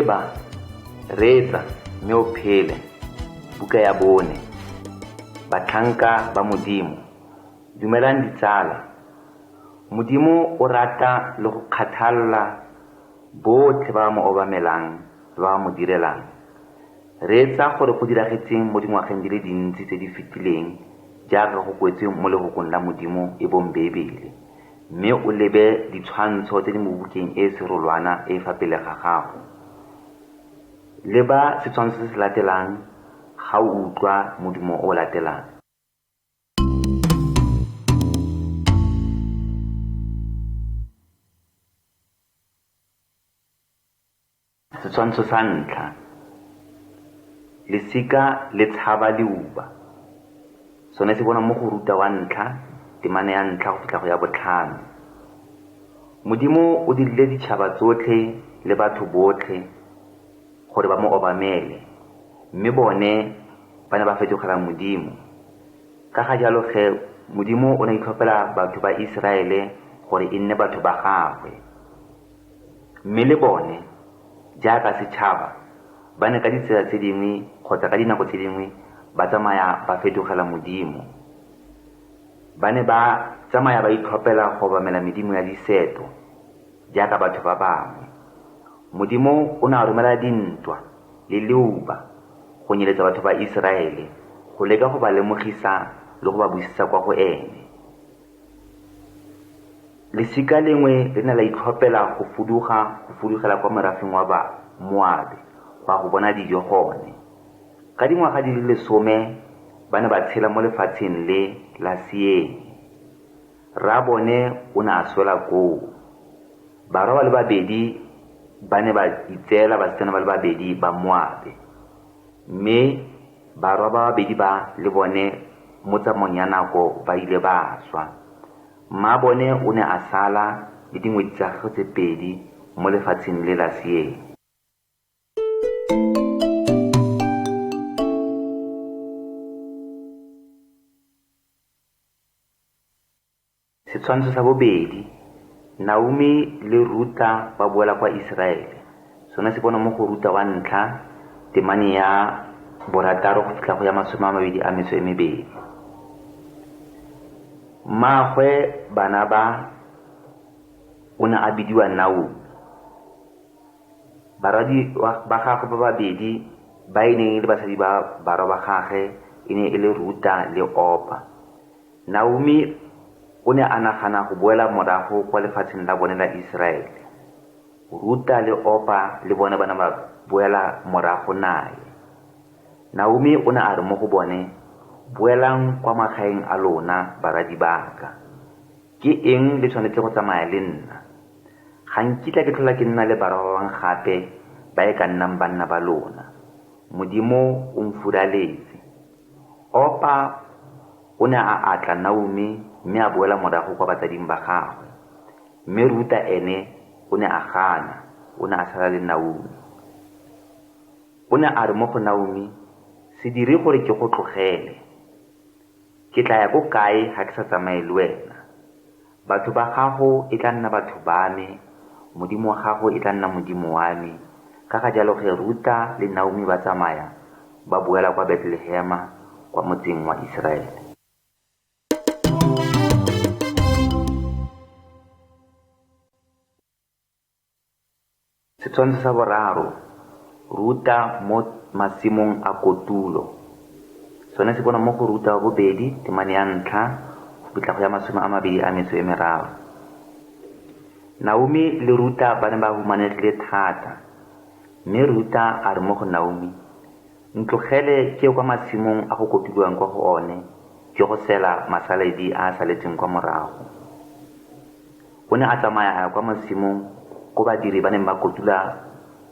Leba, reetsa mme o phele. Buka ya 4. Batlhanka ba Modimo. Dumelang ditsala. Modimo o rata le go kgathalla botlhe ba mo obamelang le ba mo direlang. Reetsa gore go diragetseng mo dingwageng di le dintsi tse di fetileng jaaka go kwetswe mo lehokong la Modimo e bong Bebele, mme o lebe ditshwantsho tse di mo bukeng e serolwana e fa pele ga gago. Leba setshwantsho se se latelang ga o utlwa modumo o latelang. Setshwantsho sa ntlha. Lesika le tshaba leuba. Sone se bona mo go ruta wa ntlha, temane ya ntlha go fitlha go ya 5. Modimo o dirile ditšhaba tsotlhe le batho botlhe gore ba mo obamele, mme bone ba ne ba fetogela Modimo. Ka ga jalo Modimo o ne itlhophela batho ba Israele gore e nne batho ba gagwe, mme le bone jaaka setšhaba ba ne ka ditsela tse dingwe kgotsa ka dinako tse dingwe ba tsamaya ba fetogela Modimo. Ba ne ba tsamaya ba itlhophela go obamela medimo ya diseto jaaka batho ba bangwe. Modimo o ne a romela dintwa le leuba go nyeletsa batho ba Israele go leka go ba lemogisa le go ba busetsa kwa go ene. Lesika lengwe le ne la itlhophela go fudugela kwa morafeng wa ba Moabe go bona dijo gone. Ka dingwaga di le 10 ba ne ba tshela mo lefatsheng le la Siene. Ra bone o ne a swela koo. Barwa ba le babedi ba ne ba itseela basetsana ba le babedi ba Moabe, mme barwa ba babedi ba le bone mo tsamaong ya nako ba ile ba swa. Mma bone o ne a sala le dingwedi tsa gagwe tse 2 mo lefatsheng le la Siene. Setshwantsho sa 2. Naomi le Ruta ba boela kwa Israele. Sone se bona mo go Ruta wa ntlha, temane ya 6 go fitlha go ya 22. Mmagwe Banaba o ne a bidiwa Naomi. Baradi ba gagwe ba babedi ba e neng le basadi ba barwa ba gagwe e ne e le Ruta le Opa. Naomi o ne a nagana go boela morago kwa lefatsheng la bone la Israele. Ruta le Opa le bone bana ba boela morago nae. Naomi o ne a re mo go bone, boelang kwa magaeng a lona baradi baka. Ke eng le tshwanetse go tsamaya le nna? Ga nkitla ke tlhola ke nna le barwa ba bang gape ba e ka nnang banna ba lona. Modimo o mfuraletse. Opa o ne a atla Naomi mme a boela morago kwa batsading ba gagwe, mme Ruta ene o ne a gana, o ne a sala le Naomi. O ne a re mo go Naomi, se dire gore ke go tlogele. Ke tla ya ko kae ga ke sa tsamaye le wena? Batho ba gago e tla nna batho ba me, Modimo wa gago e tla nna Modimo wa me. Ka ga jalo Ruta le Naomi ba tsamaya ba boela kwa Bethlehema kwa motseng wa Israele. Setshwantsho sa 3. Ruta mo masimong a kotulo. Sone se bona mo go Ruta wa 2, temane ya 1 go fitlha go ya 23. Naomi le Ruta ba ne ba humanegile thata, mme Ruta a re mo go Naomi, ntlogele ke kwa masimong a go kotulwang kwa go one ke go sela masaledi a saletseng kwa morago. O ne a tsamaya a kwa masimong ko badiri ba neng ba kotula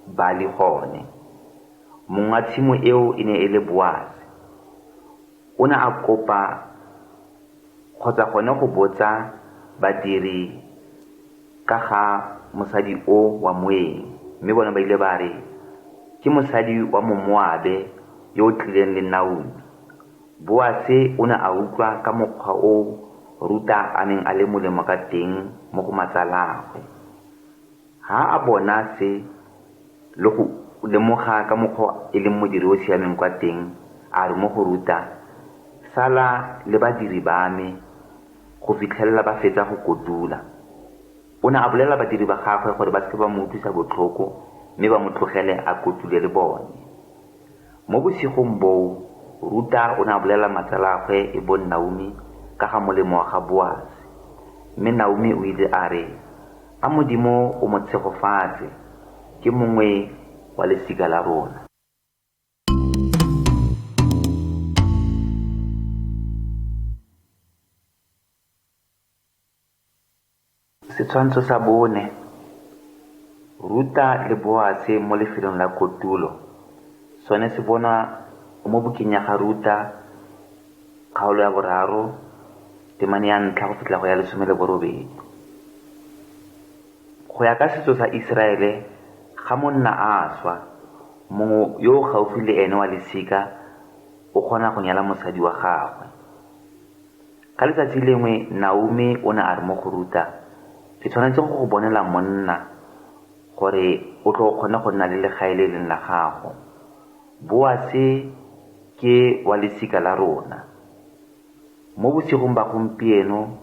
ba le gone. Mong wa tshimo eo e ne e le Boazi. O ne a kopa kgotsa gone go botsa badiri ka ga mosadi o wa moeng, mme bona ba ile ba re ke mosadi wa Moabe yo o tlileng le Naomi. Boazi o ne a utlwa ka mokgwa o Ruta a neng a le molemo ka teng mo go matsalagwe. Ha a bona se le go lemoga ka mokgwa e leng modiri o siameng kwa teng a re mo go ruta sala le badiri ba me go fitlhelela ba fetsa go kotula. O ne a bolela badiri ba gagwe gore ba se ba mo utlwisa botlhoko mme ba mo tlogele a kotule le bone. Mo bosigong boo Ruta o ne a bolela matsalagwe e bon Naomi ka ga molemo wa ga Boaz. Mme Naomi o ile a re, a Modimo o mo tshegofatse, ke mongwe wa lesika la rona. Setshwantsho sa 4. Ruta le Boaz mo lefelong la kotulo. Sone se bona mo bukeng ya ga Ruta kgaolo ya 3 temane ya 1 go fitlha go ya 18. Go ya ka setso sa Iseraele, ga monna a swa, mongwe yo o gaufi le ene wa lesika o kgona go nyala mosadi wa gagwe. Ka letsatsi lengwe Naomi o ne a re mo go Ruta, ke tshwanetse go bonela monna gore o tlo kgona go nna le legae le leng la gago. Boaz ke wa lesika la rona. Mo bosigong ba gompieno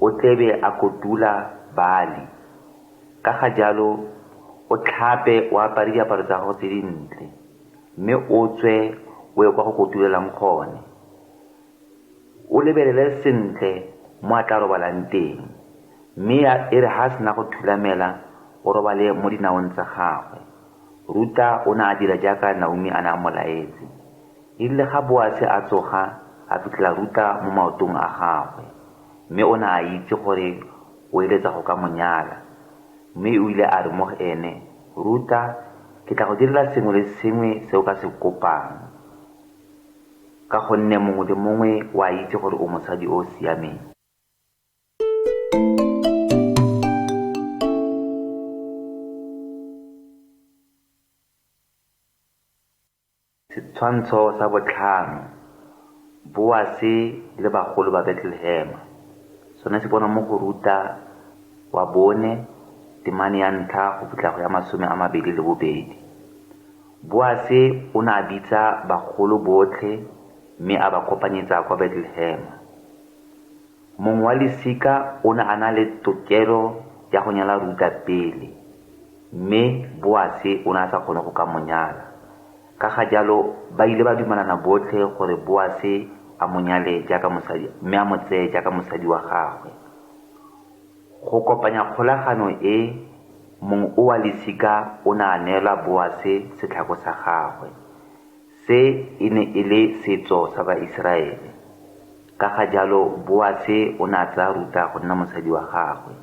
o tlebe a kotula bali. Ka ga jalo o tlhape o apare diaparo tsa gago tse dintle, mme o tswe o ye kwa go kotulelang gone. O lebelele sentle mo a tla robalang teng, mme e re ha sena go thulamela o robale mo dinaong tsa gagwe. Ruta o ne a dira jaaka Naomi a ne a molaetse. Ile ga Boaz a tsoga a fitlhela Ruta mo maotong a gagwe, mme o ne a itse gore o eletsa go ka monyala. Mme o ile a re mo ene, Ruta, ke tla go direla sengwe le sengwe se o ka se kopang, ka gonne mongwe le mongwe wa itse gore o mosadi o siameng. Setshwantsho sa 5. Boaz le bagolo ba Bethlehem. Sone se bona mo go Ruta wa 4 temane ya 1 go fitlha go ya 22. Boaz o ne a bitsa bagolo botlhe mme a ba kopanyetsa kwa Bethlehem. Mongwe wa lesika o ne a na le tokelo ya go nyala Ruta pele, mme Boaz o ne a sa kgone go ka monyala. Ka ga jalo ba ile ba dumelana botlhe gore Boaz a monyale jaaka mosadi, mme a mo tseye jaaka mosadi wa gagwe. Go kopanya kgolagano e, mongwe o wa lesika o ne a neela Boaz setlhako sa gagwe. Se e ne e le setso sa Baiseraele. Ka ga jalo Boaz o ne a tsaya Ruta go nna mosadi wa gagwe.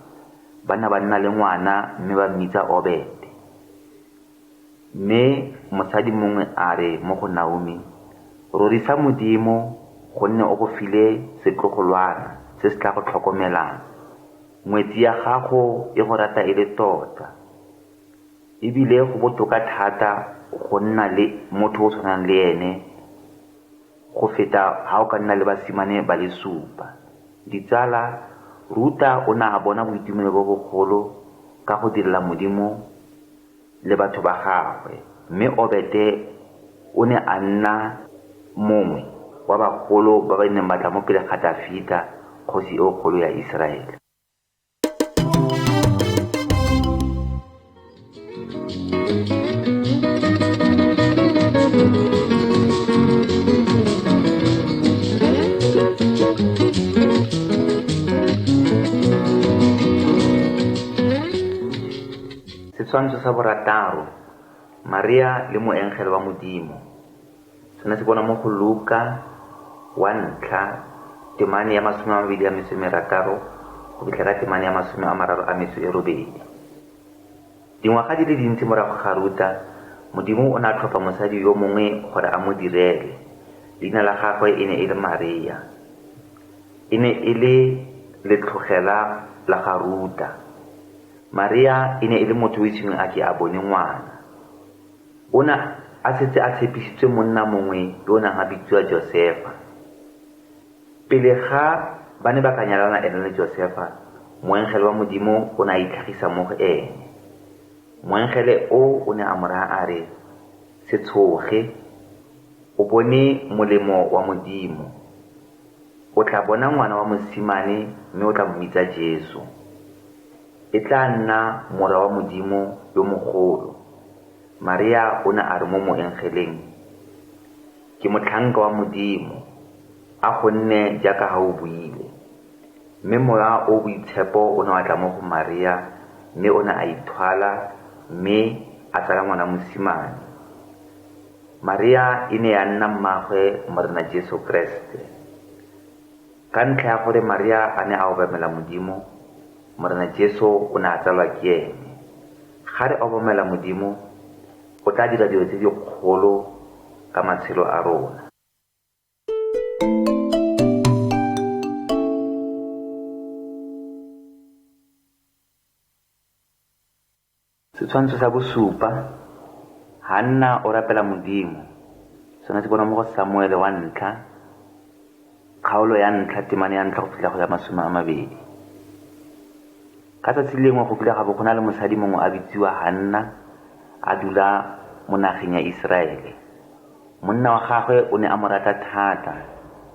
Ba nna le ngwana mme ba mmitsa Obed. Mme mosadi mongwe a re mo go Naomi, rorisa Modimo gonne o go file setlogolwana se se tla go tlhokomelang. Ngwetsi ya gago e go rata e le tota, ebile go botoka thata go nna le motho o tshwanang le ene go feta ha o ka nna le basimane ba le 7. Ditsala, Ruta o ne a bona boitumelo bo bogolo ka go direla Modimo le batho ba gagwe, mme Obed o ne a nna mongwe wa bagolo ba ba neng ba tla mo pele ga Dafita, kgosi e kgolo ya Iseraele. Setshwantsho sa 6. Maria le moengele wa Modimo. Sone se bona mo go Luka 1 temane ya 26 go fitlha ka temane ya 38. Dingwaga di le dintsi morago ga Ruta, Modimo o ne a tlhopha mosadi yo mongwe gore a mo direle. Leina la gagwe e ne e le Maria. E ne e le letlogela la ga Ruta. Maria e ne e le motho o itseng a ke a bone ngwana. O ne a setse a tshepisitswe monna mongwe yo o nang a bitsiwa Josefa. Pele ga ba ne ba ka nyalana ene le Josefa, moengele wa Modimo o ne a itlhagisa mo go ene. moengele o ne a mo raya a re, se tshoge, o bone molemo wa Modimo. O tla bona ngwana wa mosimane mme o tla mmitsa Jesu. E tla nna mora wa Modimo yo mogolo. Maria o ne a re mo moengeleng, ke motlhanka wa Modimo, a gonne jaaka ga o buile. Mme moya o boitshepo o ne wa tla mo go Maria, mme o ne a ithwala mme a tsala ngwana mosimane. Maria e ne ya nna mmagwe morena Jesu Kriste. Ka ntlha ya gore Maria a ne a obamela Modimo, morena Jesu o ne a tsalwa ke ene. Ga re obamela Modimo, o tla dira dilo tse di kgolo ka matshelo a rona. Setshwantsho sa bosupa, Hanna o rapela Modimo. Sone se bona mo go Samuele wa ntlha, kgaolo ya ntlha, temane ya ntlha go fitlha go ya 20. Ka tsatsi lengwe go kile ga bo go na le mosadi mongwe a bitsiwa Hanna, a dula mo nageng ya Iseraele. Monna wa gagwe o ne a mo rata thata,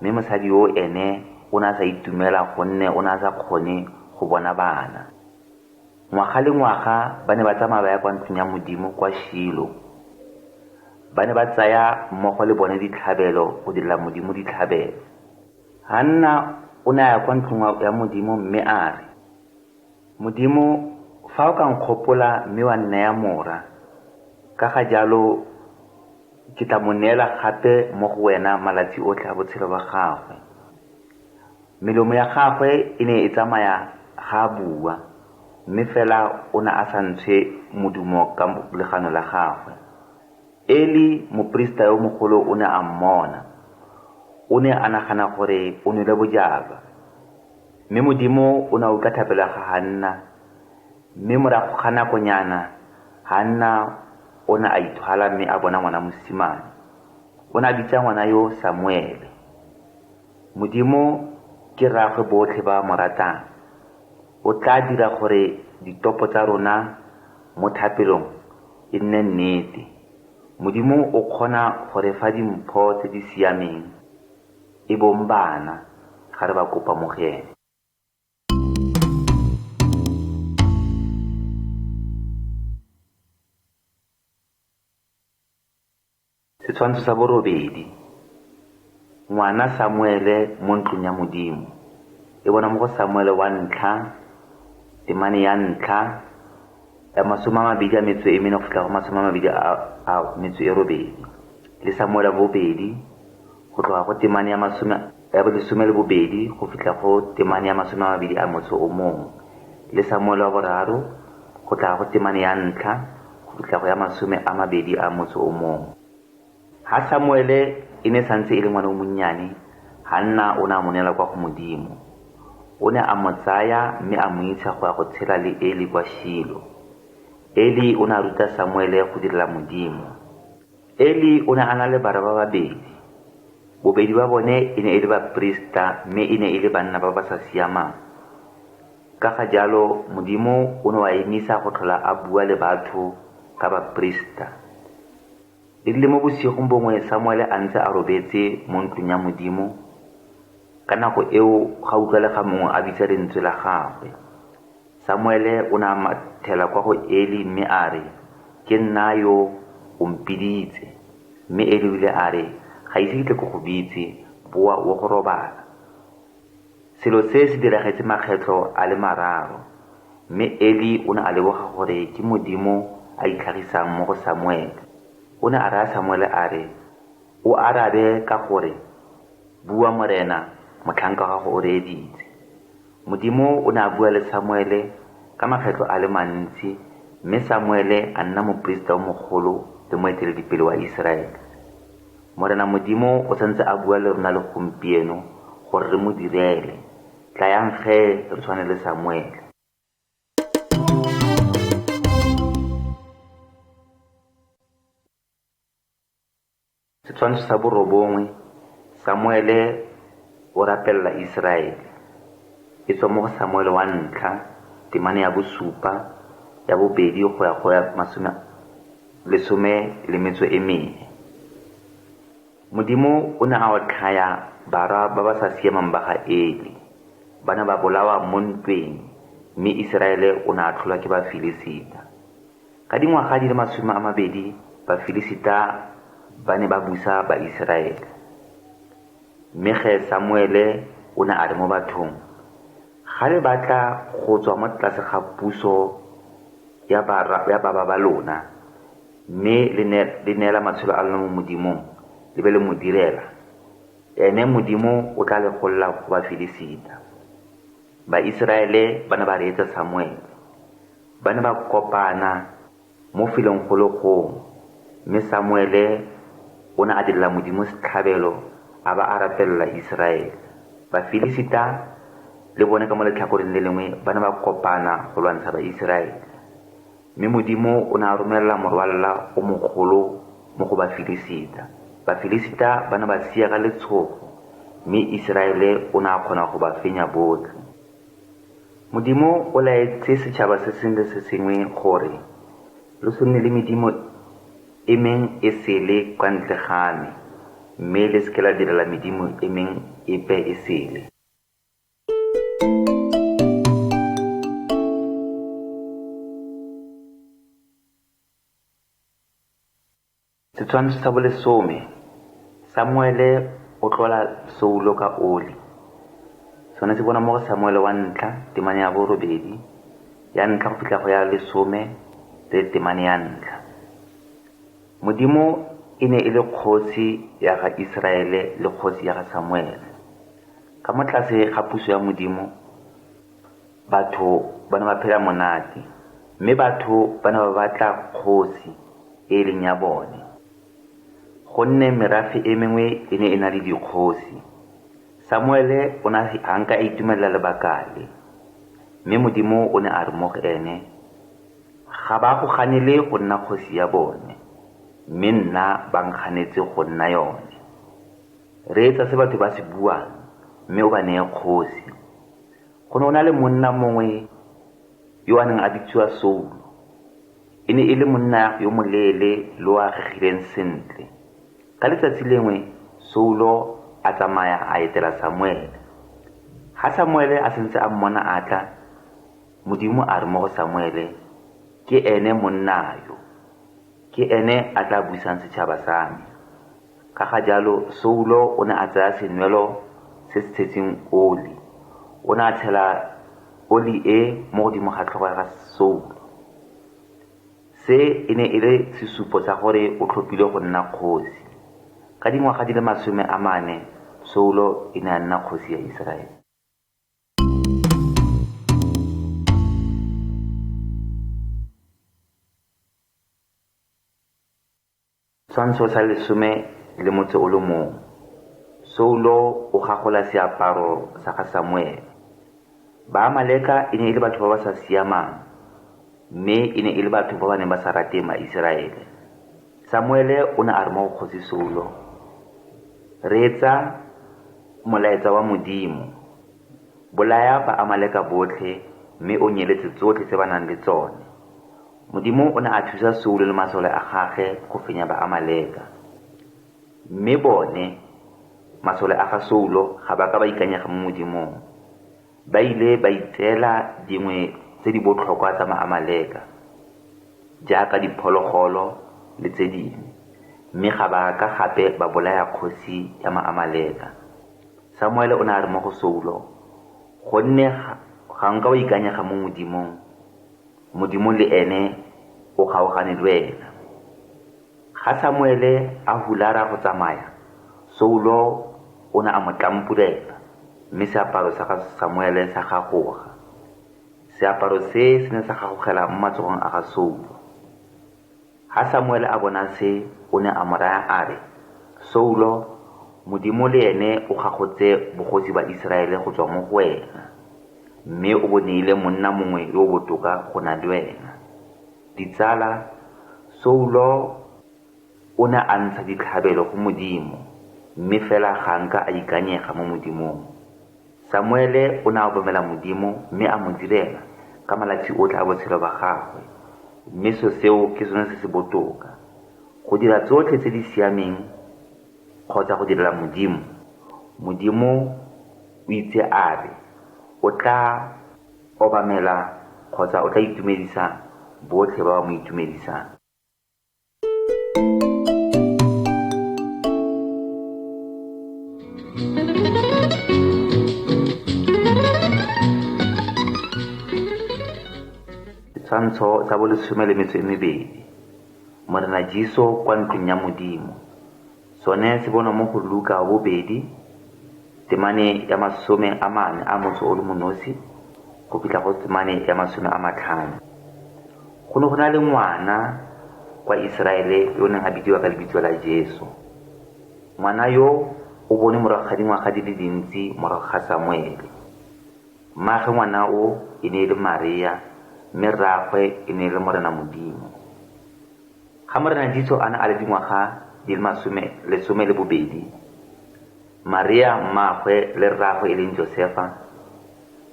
mme mosadi yo ene o ne a sa itumela gonne o ne a sa kgone go bona bana. Ngwaga le ngwaga ba ne ba tsamaya ba ya kwa ntlong ya Modimo kwa Shilo. Ba ne ba tsaya mmogo le bone ditlhabelo go direla Modimo ditlhabelo. Hanna o ne a ya kwa ntlong ya Modimo mme a re, Modimo, fa o ka nkgopola mme wa nnaya mora, ka ga jalo ke tla mo neela gape mo go wena malatsi otlhe a botshelo ba gagwe. Melomo ya gagwe e ne e tsamaya ga a bua, mme fela o ne a sa ntshe modumo ka legano la gagwe. Eli moprista yo mogolo o ne a mmona. O ne a nagana gore o nwele bojalwa, mme Modimo o ne a utlwa thapelo ya ga Hanna, mme morago ga nakonyana Hanna o ne a ithwala mme a bona ngwana mosimane. O ne a bitsa ngwana yo Samuele. Modimo ke rraagwe botlhe ba mo ratang. O tla dira gore ditopo tsa rona mo thapelong e nne nnete. Modimo o kgona gore fa dimpho tse di siameng e bong bana ga re ba kopa mo go ene. Setshwantsho sa borobedi, ngwana Samuele mo ntlong ya Modimo. E bona mo go Samuele wa ntlha, temane ya ntlha ya 24 go fitlha go 28, le Samuele bobedi go tloga go temane ya 12 go fitlha go temane ya 21, le Samuele wa boraro go tloga go temane ya ntlha go fitlha go ya 21. Ha Samuele e ne santse e le ngwana o monnyane, Hanna o ne a monela kwa go Modimo. O ne a mo tsaya mme a mo isa go ya go tshela le Eli kwa Shilo. Eli o ne a ruta Samuele go direla Modimo. Eli o ne a na le bara ba babedi. Bobedi ba bone e ne e le baprista mme e ne e le banna ba ba sa siamang. Ka ga jalo Modimo o ne wa emisa go tlhola a bua le batho ka baprista. E rile mo bosigong bongwe Samuele a ntse a robetse mo ntlong ya Modimo. Ka nako eo ga utlwalega mongwe a bitsa lentswe la gagwe. Samuele o ne a mathela kwa go Eli mme a re, ke nna yo o mpiditse. Mme Eli o ile a re, ga ise ke tle go go bitse, boa o go robala. Selo se se diragetse makgetlo a le mararo, mme Eli o ne a leboga gore ke Modimo a itlhagisang mo go Samuele. O ne a raya Samuele a re, o arabe ka gore, bua morena, motlhanka wa gago o reeditse. Modimo o ne a bua le Samuele ka makgetlo a le mantsi, mme Samuele a nna moprista o mogolo le moeteledipele wa Iseraele. Morena Modimo o santse a bua le rona le gompieno gore re mo direle. Tlayang ge re tshwane le Samuele. Setshwantsho sa borobongwe, Samuele o rapella Iseraele. E tswa mo go Samuele wa ntlha, temane ya bosupa ya bobedi go ya go ya 14. Modimo o ne a otlhaya barwa ba ba sa siamang ba ga Eli, bana ba bolawa mo ntweng, mme Iseraele o ne a tlholwa ke Bafilisita. Ka dingwaga di le 20 Bafilisita ba ne ba busa Baiseraele. Mme ge Samuele o ne a re mo bathong, ga le batla go tswa mo tlase ga puso ya baba ba lona, mme le neela matshelo a lona mo Modimong, le be le mo direla, ene Modimo o tla le golla go Bafilisita. Baiseraele ba ne ba reetsa Samuele, ba ne ba kopana mo fileng go le gongwe, mme Samuele o ne a direla Modimo setlhabelo a ba a rapelela Iseraele. Bafilisita le bone ka mo letlhakoreng le lengwe ba ne ba kopana go lwantsha Baiseraele, mme Modimo o ne a romelela morwalla o mogolo mo go Bafilisita. Bafilisita ba ne ba sia ka letshogo, mme Iseraele o ne a kgona go ba fenya botlhe. Modimo o laetse setšhaba se sengwe le se sengwe gore le se nne le medimo e meng e sele kwa ntle ga me, mme le seke la direla medimo e meng epe e sele. Setshwantsho sa 10. Samuele o tlola Saulo ka oli. Sone se bona mo go Samuele wa ntlha, temane ya 8, ya ntlha go fitlha go ya 10 le temane ya ntlha. Modimo e ne e le kgosi ya ga Iseraele le kgosi ya ga Samuele. Ka mo tlase ga puso ya Modimo, batho ba ne ba phela monate, mme batho ba ne ba batla kgosi e leng ya bone, gonne merafe e mengwe e ne e na le dikgosi. Samuele o ne a nka itumelela lebakale, mme Modimo o ne a re mo go ene, ga ba go ganele go nna kgosi ya bone, mme nna ba nkganetse go nna yone. Reetsa se batho ba se buang, mme o ba neye kgosi. Go ne o na le monna mongwe yo a neng a bitsiwa Saulo. E ne e le monna yo moleele le o agegileng sentle. Ka letsatsi lengwe Saulo a tsamaya a etela Samuele. Ga Samuele a sentse a mmona a tla, Modimo a re mo go Samuele, ke ene monna yo, ke ene a tla busang setšhaba sa me. Ka ga jalo Saulo o ne a tsaya senwelo se se tshetseng oli, o ne a tshela oli e mo godimo ga tlhogo ya Saulo. Se e ne e le sesupo sa gore o tlhophile go nna kgosi. Ka dingwaga di le 40 Saulo e ne a nna kgosi ya Iseraele. Setshwantsho sa 11. Saulo o gagola seaparo sa ga Samuele. Baamaleka e ne e le batho ba ba sa siamang, mme e ne e le batho ba ba neng ba sa rate Maiseraele. Samuele o ne a re mo go kgosi Saulo, reetsa molaetsa wa Modimo, bolaya Baamaleka botlhe, mme o nyeletse tsotlhe tse ba nang le tsone. Modimo o ne a thusa Saulo le masole a gage go fenya Baamaleka, mme bone masole a ga Saulo ga ba ka ba ikanyega mo Modimong. Ba ile ba itseela dingwe tse di botlhokwa tsa Maamaleka, jaaka diphologolo le tse dingwe, mme ga ba ka gape ba bolaya kgosi ya Maamaleka. Samuele o ne a re mo go Saulo, gonne ga nka wa ikanyega mo Modimong, Modimo le ene o kgaogane le wena. Ga Samuele a hulara go tsamaya, Saulo o ne a mo tlampulela, mme seaparo sa ga Samuele sa gagoga. Seaparo se ne sa gagogela mo matsogong a ga Saulo. Ga Samuele a bona se, o ne a mo raya a re, Saulo, Modimo le ene o gagotse bogosi ba Iseraele go tswa mo go wena, mme o boneile monna mongwe yo o botoka go na le wena. Ditsala, Saulo o ne a ntsha ditlhabelo go Modimo, mme fela ga nka a ikanyega mo Modimong. Samuele o ne a obamela Modimo, mme a mo direla ka malatsi otlhe a botshelo ba gagwe. mme seo ke sone se se botoka go dira tsotlhe tse di siameng kgotsa go direla Modimo. Modimo o itse a re o tla obamela kgotsa o tla itumedisa botlhe ba ba mo itumedisang. Setshwantsho sa 12. Morena Jesu kwa ntlong ya Modimo. Sone se bonwa mo go Luka 2 temane ya 40 a motso o le monosi go fitlha go temane ya 50. Go ne go na le ngwana kwa Iseraele yo neng a bidiwa ka lebitso la Jesu. Ngwana yo o bone morago ga dingwaga di le dintsi morago ga Samuele. Mmaagwe ngwana o e ne e le Maria, mme rraagwe e ne e le Morena Modimo. Ga Morena Jesu a ne a le dingwaga di le 12, Maria mmaagwe le rraagwe e leng Josefa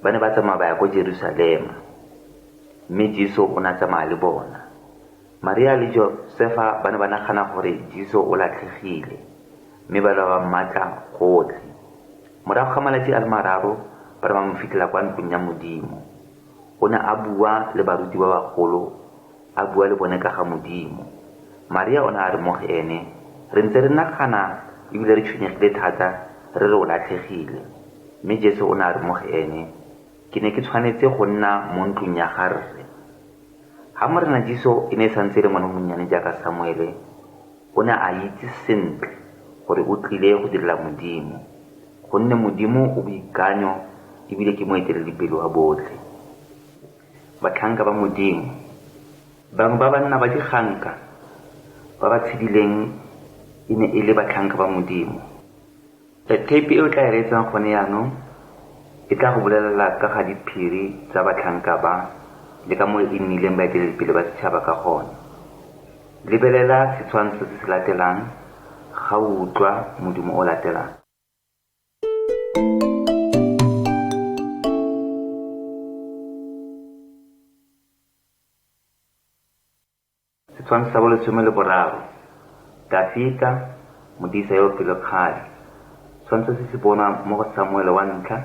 ba ne ba tsamaya ba ya ko Jerusalema, mme Jesu o ne a tsamaya le bona. Maria le Josefa ba ne ba nagana gore Jesu o latlhegile, mme ba ba mmatla gotlhe. Morago ga malatsi a le 3 ba ba mo fitlhela kwa ntlong ya Modimo. O ne a bua le baruti ba bagolo, a bua le bone ka ga Modimo. Maria o ne a re mo go ene, re ntse re nagana ebile re tshwenyegile thata re re o latlhegile. Mme Jesu o ne a re mo go ene, ke ne ke tshwanetse go nna mo ntlong ya ga rre. Ga Morena Jesu e ne e santse le ngwana monnyane jaaka Samuele, o ne a itse sentle gore o tlile go direla Modimo, gonne Modimo o boikanyo ebile ke moeteledipele wa botlhe. Batlhanka ba Modimo, bangwe ba banna ba dikganka ba ba tshedileng e ne e le batlhanka ba Modimo. Tape e o tla e reetsang gone yaanong e tla go bolelela ka ga diphiri tsa batlhanka ba le ka mo e nnileng baeteledipele ba setšhaba ka gone. Lebelela setshwantsho se se latelang ga o utlwa Modimo o latelang. Setshwantsho sa 13. Dafita, modisa yo pele kgale. Setshwantsho se se bonwa mo go Samuele wa 1,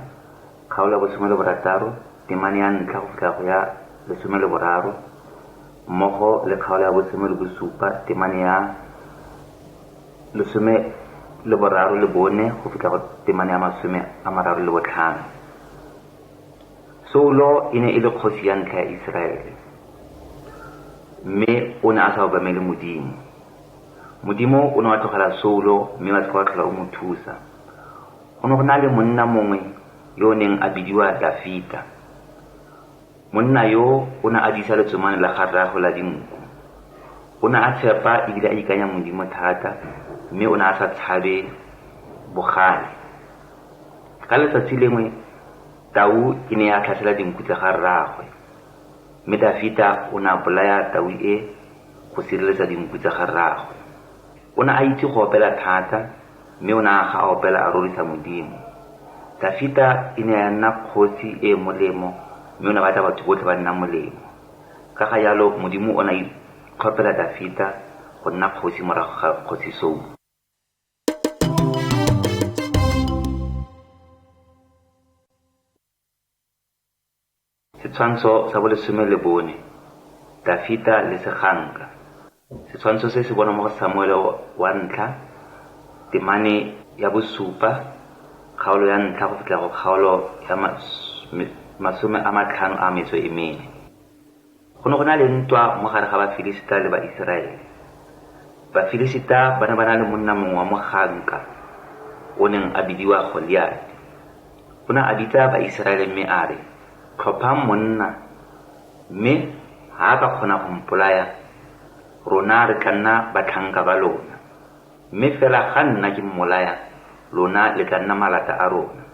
kgaolo ya 16, temane ya 1 go fitlha go ya 13, mmogo le kgaolo ya 17, temane ya 34 go fitlha go temane ya 35. Saulo e ne e le kgosi ya ntlha ya Iseraele, mme o ne a sa obamele Modimo. Modimo o ne wa tlogela Saulo, mme wa wa tlhola o mo thusa. Go ne go na le monna mongwe yo o neng a bidiwa Dafita. Monna yo o ne a disa letsomane la ga rraagwe la dinku. O ne a tshepa ebile a ikanya Modimo thata, mme o ne a sa tshabe bogale. Ka letsatsi lengwe Tau e ne ya tlhasela dinku tsa ga rraagwe, mme Dafita o ne a bolaya Tau e go sireletsa dinku tsa ga rraagwe. O ne a itse go opela thata, mme o ne a ga opela a rorisa Modimo. Dafita e ne ya nna kgosi e molemo, mme o ne batla batho botlhe ba nna molemo. Ka ga jalo Modimo o ne a itlhophela Dafita go nna kgosi morago ga kgosi Saulo. Setshwantsho sa 14. Dafita le seganka. Setshwantsho se se bonwa mo go Samuele wa 1, temane ya 7, kgaolo ya 1 go fitlha go kgaolo ya 54. Go ne go na le ntwa mo gare ga Bafilisita le Baiseraele. Bafilisita ba ne ba na le monna mongwe wa moganka o neng a bidiwa Goliati. O ne a bitsa Baiseraele mme a re, tlhophang monna, mme ga a ka kgona go mpolaya, rona re tla nna batlhanka ba lona, mme fela ga nna ke mmolaya, lona le tla nna malata a rona.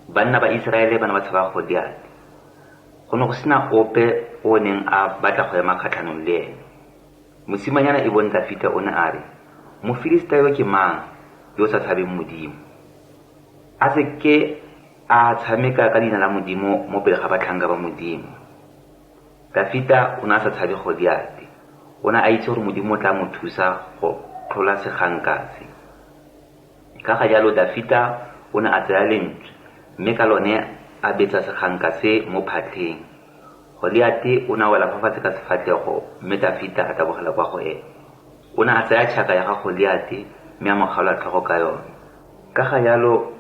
Banna ba Iseraele ba ne ba tshaba Goliati. Go ne go sena ope o neng a batla go ema kgatlhanong le ene. Mosimanyana e bone Dafita o ne a re, Mofilisita yo ke mang yo o sa tshabeng Modimo? A se ke a tshameka ka leina la Modimo mo pele ga batlhanka ba Modimo. Dafita o ne a sa tshabe Goliate. O ne a itse gore Modimo o tla mo thusa go tlhola sekganka se. Ka ga jalo Dafita o ne a tsaya lentswe, mme ka lone a betsa sekganka se mo phatlheng. Goliate o ne a wela fa fatshe ka sefatlhego, mme Dafita a tabogela kwa go ene. O ne a tsaya tšhaka ya ga Goliate mme a mo kgaola tlhogo ka yone. Ka ga jalo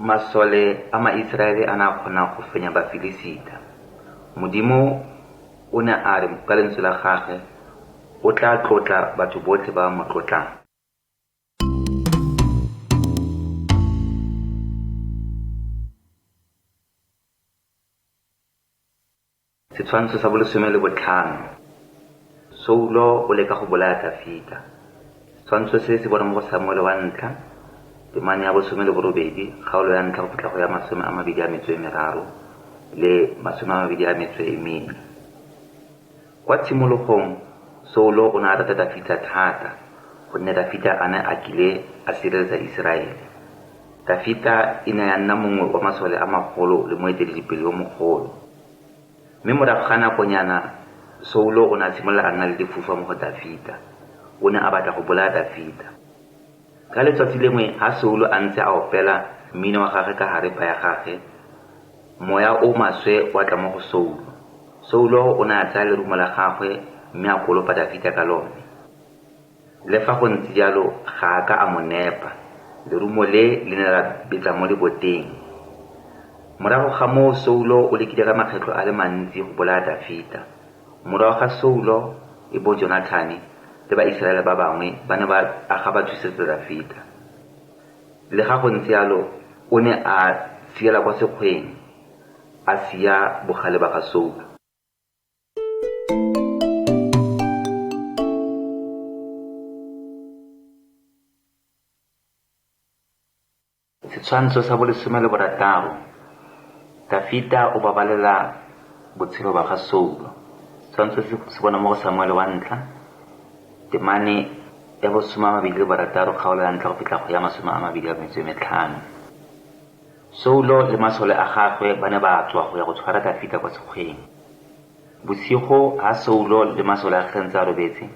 masole a Maiseraele a ne a kgona go fenya Bafilisita. Modimo o ne a re ka lentswe la gagwe o tla tlotla batho botlhe ba mo tlotlang. Setshwantsho sa 15. Saulo o leka go bolaya Dafita. Setshwantsho se se bona mo go Samuele wa 1, temane ya 18, kgaolo ya 1 go fitlha go ya 23 le 24. Kwa tshimologong Saulo o ne a rata Dafita thata gonne Dafita a ne a kile a sireletsa Iseraele. Dafita e ne ya nna mongwe wa masole a magolo le moeteledipele yo mogolo. Mme morago ga nakonyana Saulo o ne a simolola a nna le difufa mo go Dafita. O ne a batla go bolaya Dafita. Ka letsatsi lengwe ha Saulo a ntse a opela mmino wa gagwe ka haripa ya gagwe, moya o maswe wa tla mo go Saulo. Saulo o ne a tsaya lerumo la gagwe mme a kolopa Dafita ka lone. Le fa go ntse jalo ga a ka a mo nepa, lerumo le ne la betla mo leboteng. Morago ga moo Saulo o lekile ka makgetlo a le mantsi go bolaya Dafita. Morago ga Saulo e bo Jonathane le Baiseraele ba bangwe ba ne ba aga ba thusetsa Dafita. Le ga go ntse jalo o ne a siela kwa sekgweng a sia bogale ba ga Saulo. Setshwantsho sa 16. Dafita o babalela botshelo ba ga Saulo. Setshwantsho se bona mo go Samuele wa 1, temane ya 26, kgaolo ya 1 go fitlha go ya 25. Saulo le masole a gagwe ba ne ba tswa go ya go tshwara Dafita kwa sekgweng. Bosigo ha Saulo le masole a gagwe a robetse,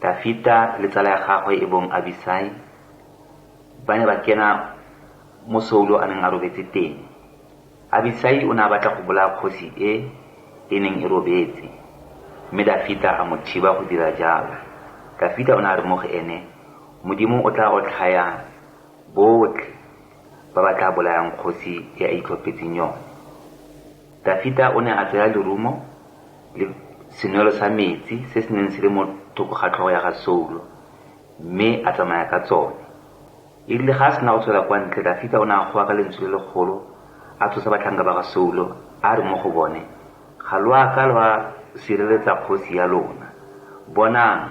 Dafita le tsala ya gagwe e bong Abisai ba ne ba kena mo Saulo a neng a robetse teng. Abisai o ne a batla go bolaya kgosi e neng e robetse, mme Dafita a mo thiba go dira jalo. Dafita o ne a re mo go ene, Modimo o tla otlhaya botlhe ba ba tla bolayang kgosi e a itlhophetseng yone. Dafita o ne a tsaya lerumo le senwelo sa metsi se se neng se le mo thoko ga tlhogo ya ga Saulo, mme a tsamaya ka tsone. E rile ga a sena go tswela kwa ntle, Dafita o ne a goa ka lentswe le legolo a tshosa batlhanka ba ga Saulo a re mo go bone, ga lwa ka lwa sireletsa kgosi ya lona. Bonang,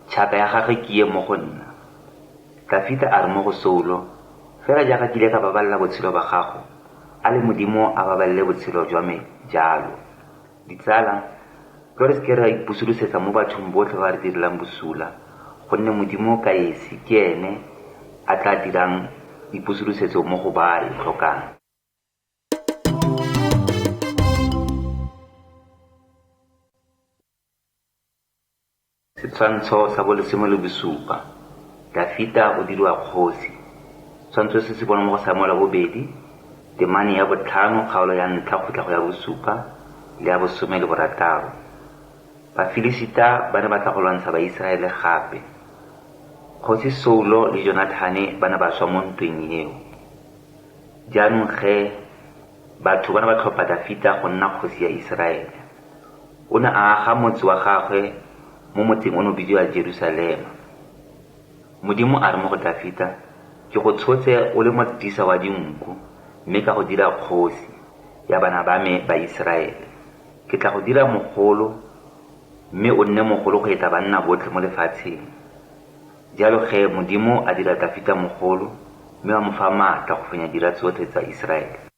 tšhaka ya gagwe ke ye mo go nna. Dafita a re mo go Saulo, fela jaaka kile ka babalela botshelo ba gago, a le Modimo a babalele botshelo jwa me jalo. Ditsala, re se ke ra ipusulusetsa mo bathong botlhe ba re direlang bosula, gonne Modimo ka esi ke ene a tla dirang dipusulusetso mo go ba e tlhokang. Setshwantsho sa 17. Dafita o diriwa kgosi. Setshwantsho se se bona mo go Samuele wa 2, temane ya 5, kgaolo ya 1 go fitlha go ya 7 le ya 16. Bafilisita ba ne ba tla go lwantsha Baiseraele gape. Kgosi Saulo le Jonathane ba ne ba swa mo ntweng eo. Jaanong ge batho ba ne ba tlhopha Dafita go nna kgosi ya Iseraele. O ne a aga motse wa gagwe mo motseng o no bidiwa Jerusalema. Modimo a re mo go Dafita, ke go tshotse o le motisa wa dinku, mme ka go dira kgosi ya bana ba me ba Iseraele. Ke tla go dira mogolo, mme o nne mogolo go eta banna botlhe mo lefatsheng. Jalo ge Modimo a dira Dafita mogolo, mme wa mo fa maatla go fenya dira tsotlhe tsa Iseraele.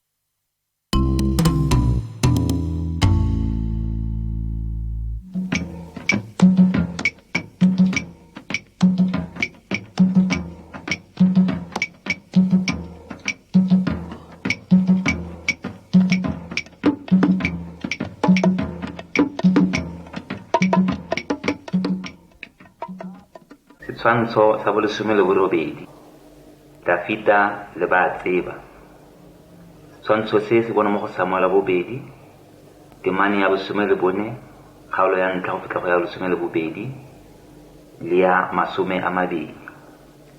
Setshwantsho sa bolesome le borobedi. Dafita le ba tseba. Setshwantsho se se bona mo go Samuela bobedi, temane ya bolesome le bone, kgaolo ya ntlha go fitlha go ya bolesome le bobedi le ya masome a mabedi.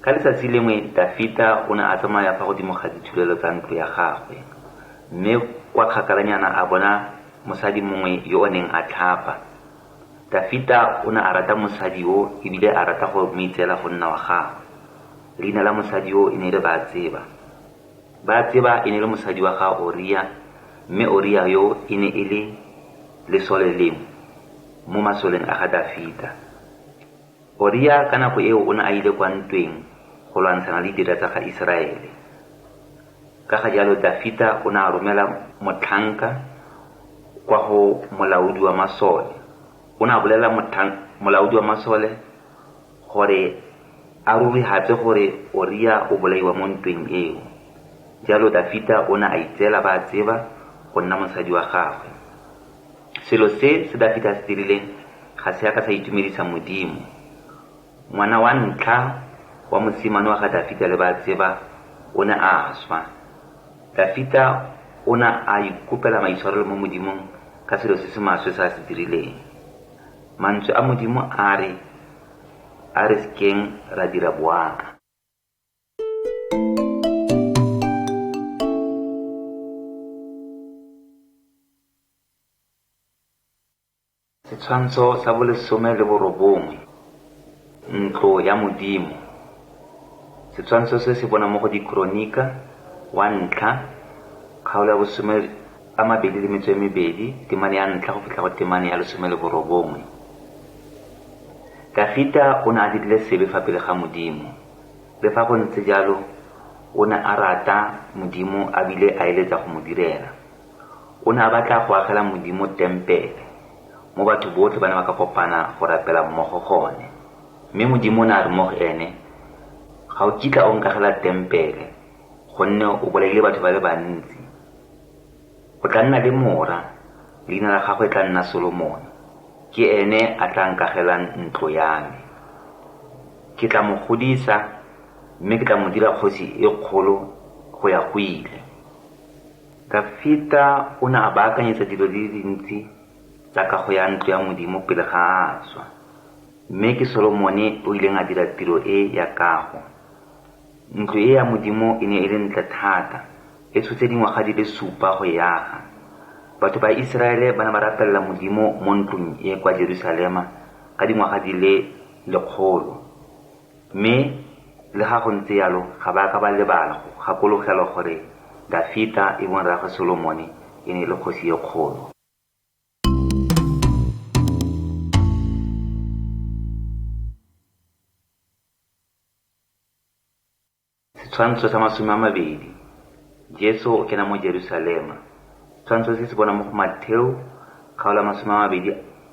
Ka letsatsi lengwe Dafita o ne a tsamaya fa godimo ga dithulelo tsa ntlo ya gagwe, mme kwa kgakalanyana a bona mosadi mongwe yo o neng a tlhapa. Dafita o ne a rata mosadi yo ebile a rata go moitseela go nna wa gagwe. Leina la mosadi yo e ne le Batseba. Batseba e ne le mosadi wa ga Oria, mme Oria yo e ne e le lesole lengwe mo masoleng a ga Dafita. Oria ka nako eo o ne a ile kwa ntweng go lwantshana le ditiro tsa ga Iseraele. Ka ga jalo Dafita o ne a romela motlhanka kwa go molaodi wa masole. O ne a bolela molaodi wa masole gore a rurihatse gore Oria o bolaiwa mo ntweng eo. Jalo Dafita o ne a itseela Batseba go nna mosadi wa gagwe. Selo se Dafita se dirileng ga se ka sa itumedisa Modimo. Ngwana wa ntlha wa mosimane wa ga Dafita le Batseba o ne a swa. Dafita o ne a ikopela maitshwarelo mo Modimong ka selo se se maswe sa se dirileng. Mantswe a Modimo a re sekeng ra dira boaka. Setshwantsho sa bolesome le borobongwe. Ntlo ya Modimo. Setshwantsho se se bona mo go Dikronika wa ntlha kgaolo ya bolesome a mabedi le metso e mebedi, temane ya ntlha go fitlha go temane ya lesome le borobongwe. Dafita o ne a dirile sebe fa pele ga Modimo. Le fa go ntse jalo o ne a rata Modimo a bile a eletsa go mo direla. O ne a batla go agela Modimo tempele mo batho botlhe ba ne ba ka kopana go rapela mmogo gone. Mme Modimo o ne a re mo go ene, ga o kitla o nkagela tempele gonne o bolaile batho ba le bantsi. O tla nna le mora, leina la gagwe tla nna Solomon. Ke ene a tla nkagelang ntlo ya me. Ke tla mo godisa mme ke tla mo dira kgosi e kgolo go ya go ile. Dafita o ne a baakanyetsa dilo di le dintsi tsa kago ya ntlo ya Modimo pele ga a swa. Mme ke Solomone o ileng a dira tiro e ya kago. Ntlo e ya Modimo e ne e le ntle thata, e tshotse dingwaga di le 7 go yaga. Batho ba Iseraele ba ne ba rapelela Modimo mo ntlong e kwa Jerusalema ka dingwaga di le 100. Mme le ga go ntse yalo ga ba ka ba lebala go gakologelwa gore Dafita e bong rraagwe Solomone e ne e le kgosi e kgolo. Setshwantsho sa masome a mabedi. Jesu o kena mo Jerusalema. Setshwantsho se se bona mo go Mateo kgaolo ya masome a mabedi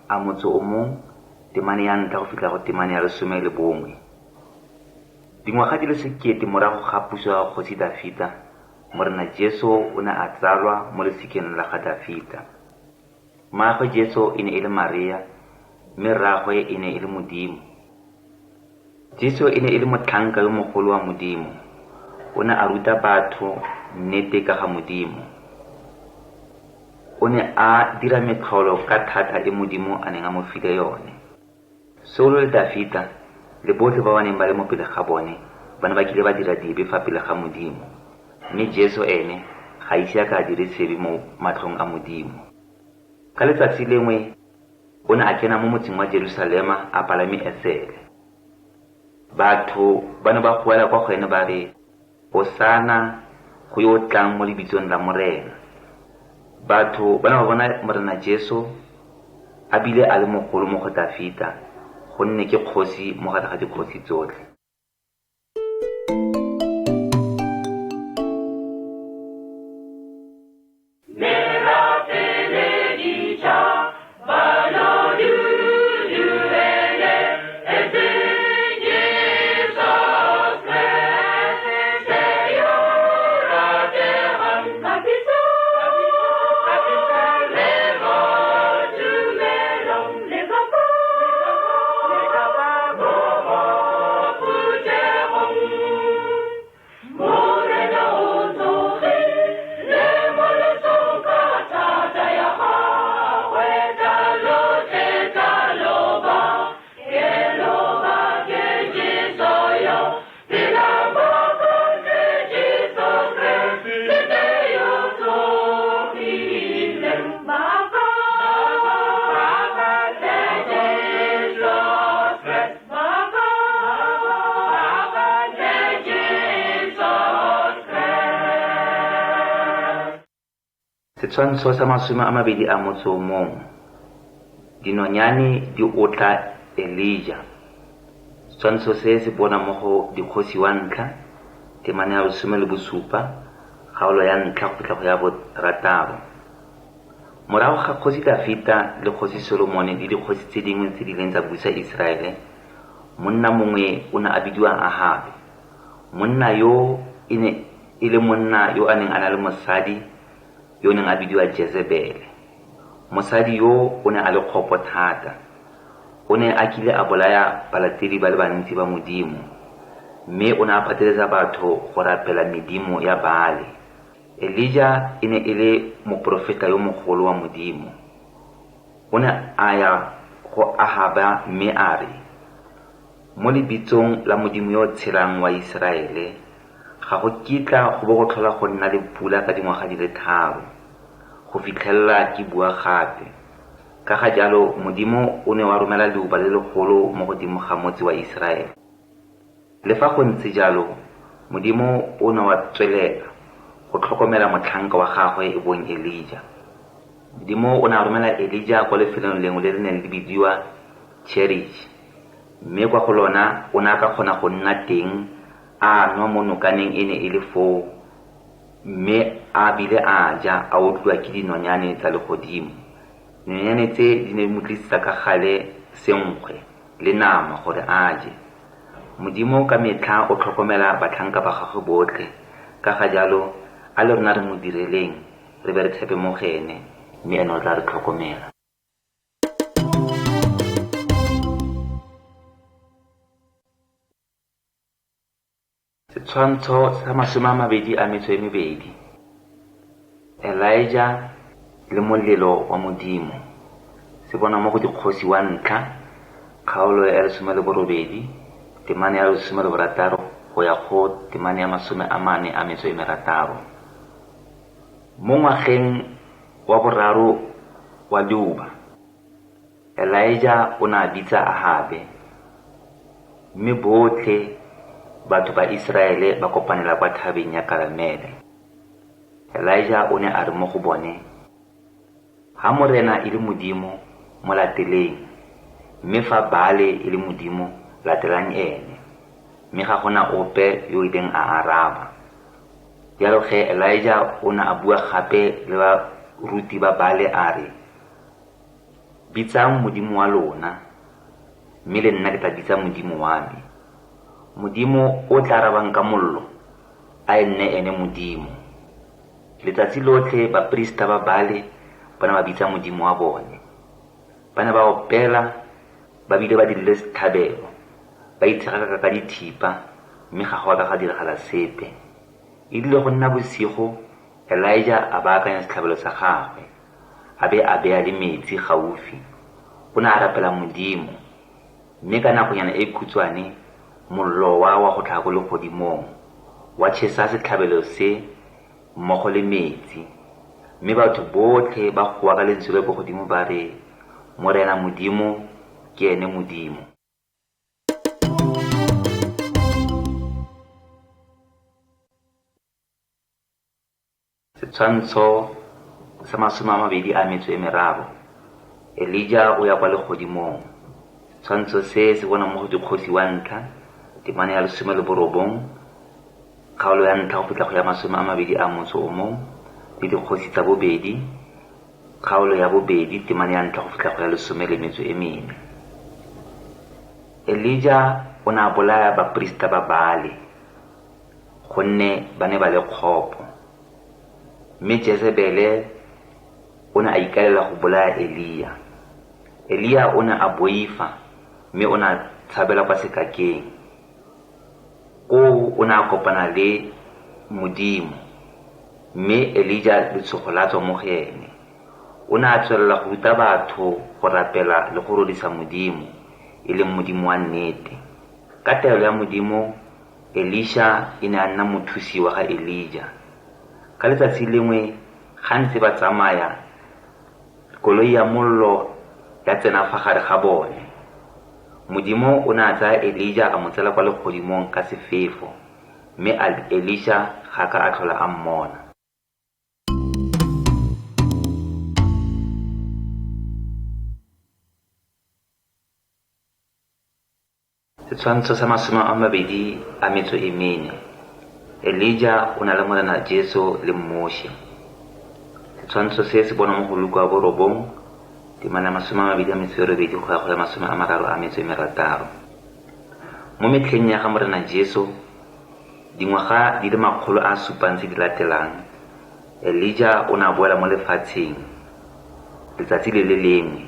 a motso o mong, temane ya ntlha go fitlha go temane ya lesome le bongwe. Dingwaga di le 1,000 morago ga puso ya kgosi Dafita, morena Jesu o ne a tsalwa mo lesikeng la ga Dafita. Mmaagwe Jesu e ne e le Maria, mme rraagwe e ne e le Modimo. Jesu e ne e le motlhanka yo mogolo wa Modimo. O ne a ruta batho nnete ka ga Modimo. O ne a dira metlholo ka thata e Modimo a neng a mo file yone. Saulo le Dafita le botlhe ba ba neng ba le mo pele ga bone ba ne ba kile ba dira dibe fa pele ga Modimo, mme Jesu ene ga ise a ka dire sebe mo matlhong a Modimo. Ka letsatsi lengwe o ne a kena mo motseng wa Jerusalema a palame esele. Batho ba ne ba goela kwa go ene ba re, Hosana go yo tlang mo lebitsong la morena. Batho ba ne ba bona morena Jesu a bile a le mogolo mo go Dafita, gonne ke kgosi mo gare ga dikgosi tsotlhe. Setshwantsho sa 21. Dinonyane di otla Elijah. Setshwantsho se se bona mo go Dikgosi wa ntlha temane ya 17 kgaolo ya ntlha go fitlha go ya 6. Morago ga Kgosi Dafita le Kgosi Solomone le dikgosi tse dingwe tse di leng tsa busa Israele, monna mongwe o ne a bidiwa Ahabe. Monna yo e ne e le monna yo a neng a na le mosadi yo neng a bidiwa Jezebele. Mosadi yo o ne a le kgopo thata. O ne a kile a bolaya balatedi ba le bantsi ba Modimo, mme o ne a pateletsa batho go rapela medimo ya Baale. Elijah e ne e le moprofeta yo mogolo wa Modimo. O ne a ya go Ahaba mme a re, mo lebitsong la Modimo yo tshelang wa Israele, ga go kitla go bo go tlhola go nna le pula ka dingwaga di le 3 go fitlhelela ke bua gape. Ka ga jalo Modimo o ne wa romela leuba le legolo mo godimo ga motse wa Israele. Le fa go ntse jalo, Modimo o ne wa tswelela go tlhokomela motlhanka wa gagwe e bong Elijah. Modimo o ne a romela Elijah kwa lefelong lengwe le le neng le bidiwa Cherith, mme kwa go lona o ne a ka kgona go nna teng a nwa mo nokaneng e ne e le foo, mme a bile a ja a otliwa ke dinonyane tsa legodimo. Dinonyane tse di ne mo tlisitsa ka gale senkgwe le nama gore a je. Modimo ka metlha o tlhokomela batlhanka ba gagwe botlhe. Ka ga jalo a le rona re mo direleng, re be re tshepe mo go ene, mme ene o tla re tlhokomela. Setshwantsho sa 22. Elijah le molelo wa Modimo. Se bona mo go Dikgosi wa ntlha kgaolo ya 18 temane ya 16 go ya go temane ya 46. Mo ngwageng wa boraro wa leuba, Elijah o ne a bitsa Ahabe, mme botlhe batho ba Israele ba kopanela kwa thabeng ya Karamele. Elijah o ne a re mo go bone, ha morena e le Modimo mo lateleng, mme fa Baale e le Modimo latelang ene, mme ga gona ope yo ileng a araba. Jalo ge Elijah o ne a bua gape le ba ruti ba Baale a re, bitsang Modimo wa lona, mme le nna ke tla bitsa Modimo wa me. Modimo o tla arabang ka mollo a nne ene Modimo. Letsatsi lotlhe baprista ba Baale ba ne ba bitsa Modimo wa bone. Ba ne ba opela, ba bile ba dirile sethabelo, ba itshega ka dithipa, mme ga go ka ga diragala sepe. E dile go nna bosigo, Elijah a baakanya setlhabelo sa gagwe, a be a bea le metsi gaufi. O ne a rapela Modimo, mme ka nakonyana e khutshwane mollo wa go tlhaga go legodimong wa tshesa setlhabelo se mmogo le metsi, mme batho botlhe ba goa ka lentswe le go godimo ba re, morena Modimo ke ene Modimo. Setshwantsho sa 23. Elijah o ya kwa legodimong. Setshwantsho se se bona mo go Dikgosi wa ntlha temane ya 19 kgaolo ya ntlha go fitlha go ya 21 le Dikgosi tsa bobedi kgaolo ya bobedi temane ya ntlha go fitlha go ya 14. Elijah o ne a bolaya baprista ba Baale gonne ba ne ba le kgopo, mme Jezebele o ne a ikaelela go bolaya Elia. Elia o ne a boifa, mme o ne a tshabela kwa sekakeng. O ne a kopana le Modimo, mme Elijah letshogo la tswa mo go ene. O ne a tswelela go ruta batho go rapela le go rodisa Modimo, e leng Modimo wa nnete. Ka taelo ya Modimo, Elisha e ne a nna mothusi wa ga Elijah. Ka letsatsi lengwe ga ntse ba tsamaya, koloi ya mollo ya tsena fa gare ga bone. Modimo o ne a tsaya Elijah a mo tsela kwa legodimong ka sefefo, mme Elisha ga ka a tlhola a mmona. Setshwantsho sa 24. Elijah o na le Morena Jesu le Moshe. Setshwantsho se se bonwa mo go Luka 9 temana 28 go ya go 36. Mo metlheng ya ga Morena Jesu, dingwaga di le 700 tse di latelang, Elijah o ne a boela mo lefatsheng letsatsi le le lengwe,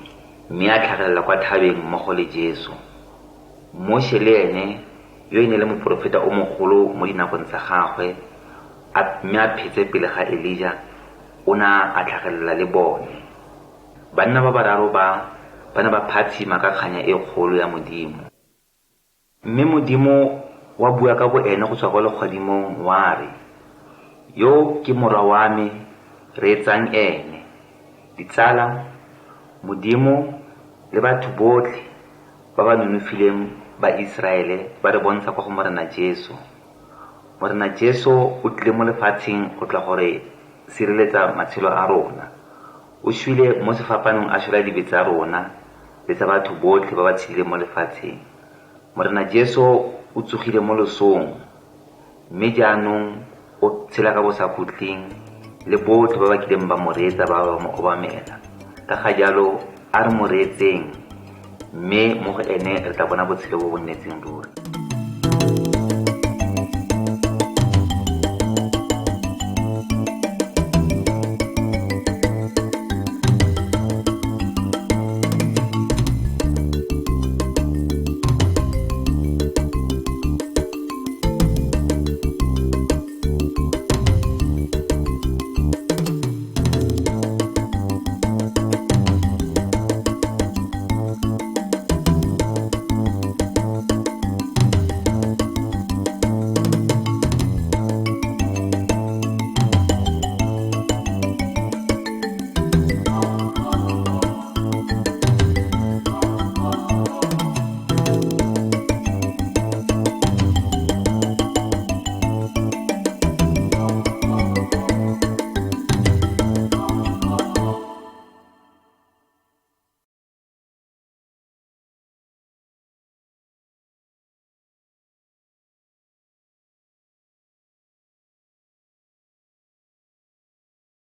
mme a tlhagelela kwa thabeng mmogo le Jesu. Moshe le ene, yo e ne le moprofeta o mogolo mo dinakong tsa gagwe, mme a phetse pele ga Elijah, o na a tlhagelela le bone. Banna ba bararo ba ne ba phatsima ka kganya e kgolo ya Modimo. Mme Modimo wa bua ka bo ene go tswa kwa legodimong wa re, yo ke morwa wa me, reetsang ene. Ditsala, Modimo le batho botlhe ba ba nonofileng ba Israele ba re bontsha kwa go Morena Jesu. Morena Jesu o tlile mo lefatsheng go tla gore sireletsa matshelo a rona. O shwile mo sefapanong a shwela dibe tsa rona le tsa batho botlhe ba ba tshileng mo lefatsheng. Morena Jesu o tsogile mo losong, mme jaanong o tshela ka bosakhutleng le botlhe ba ba kileng ba mo reetsa ba ba mo obamela. Ka ga jalo a re mo reetseng, mme mo go ene re tla bona botshelo bo bo nnetseng ruri.